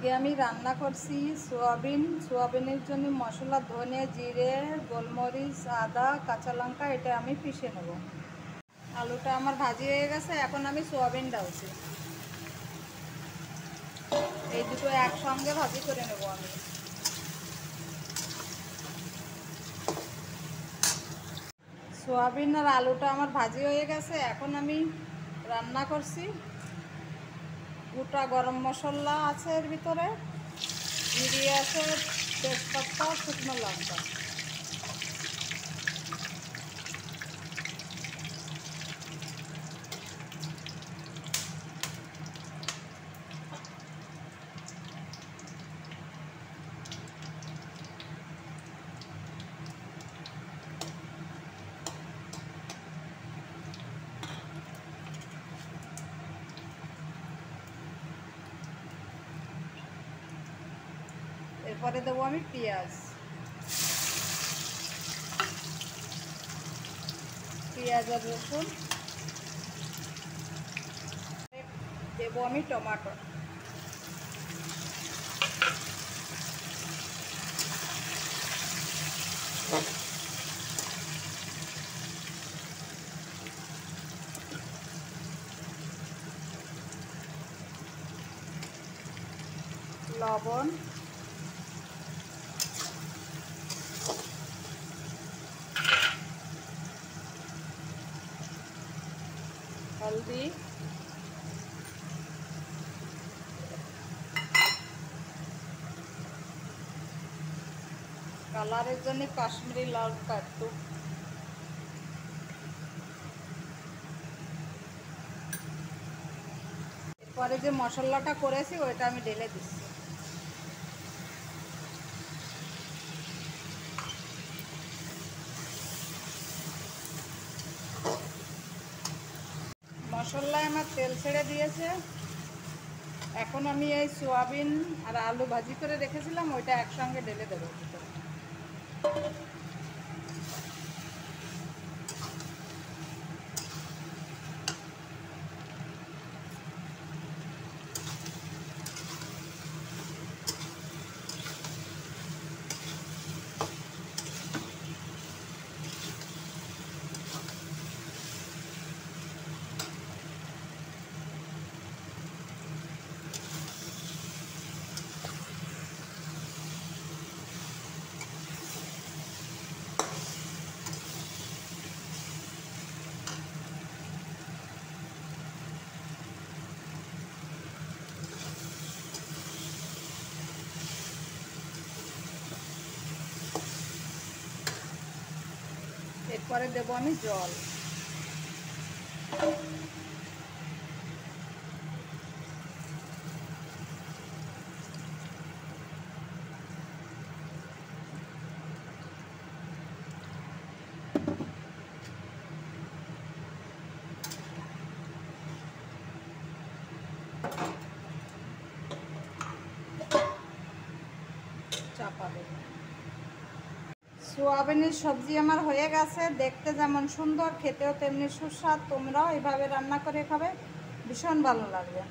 আজকে আমি রান্না করছি সোয়াবিনের জন্য মশলা ধনে জিরে গোলমরিচ আদা কাঁচা লঙ্কা এটা আমি পিষে নেব। আলুটা আমার ভাজি হয়ে গেছে, এখন আমি সোয়াবিন ডালছি। এই দুটো একসঙ্গে ভাজি করে নেব আমি। সোয়াবিন আর আলুটা আমার ভাজি হয়ে গেছে, এখন আমি রান্না করছি। গোটা গরম মশলা আছে এর ভিতরে, জিরে আছে, তেজপাতা, শুকনো লঙ্কা। এরপরে দেবো আমি পেঁয়াজ আর রসুন, দেবো আমি টমাটো, লবণ, হলদি, কালারের জন্য কাশ্মীরি লঙ্কা একটু, এরপরে যে মশলাটা করেছি ওইটা আমি ঢেলে দিচ্ছি। মশলায় আমার তেল ছেড়ে দিয়েছে, এখন আমি এই সোয়াবিন আর আলু ভাজি করে রেখেছিলাম ওইটা একসঙ্গে ঢেলে দেবো। এরপরে দেবো আমি জল, চাপা দেবো। সোয়াবিনের সবজি আমার হয়ে গেছে, দেখতে যেমন সুন্দর খেতেও তেমনি সুস্বাদ। তোমরাও এভাবে রান্না করে খাবে, ভীষণ ভালো লাগবে।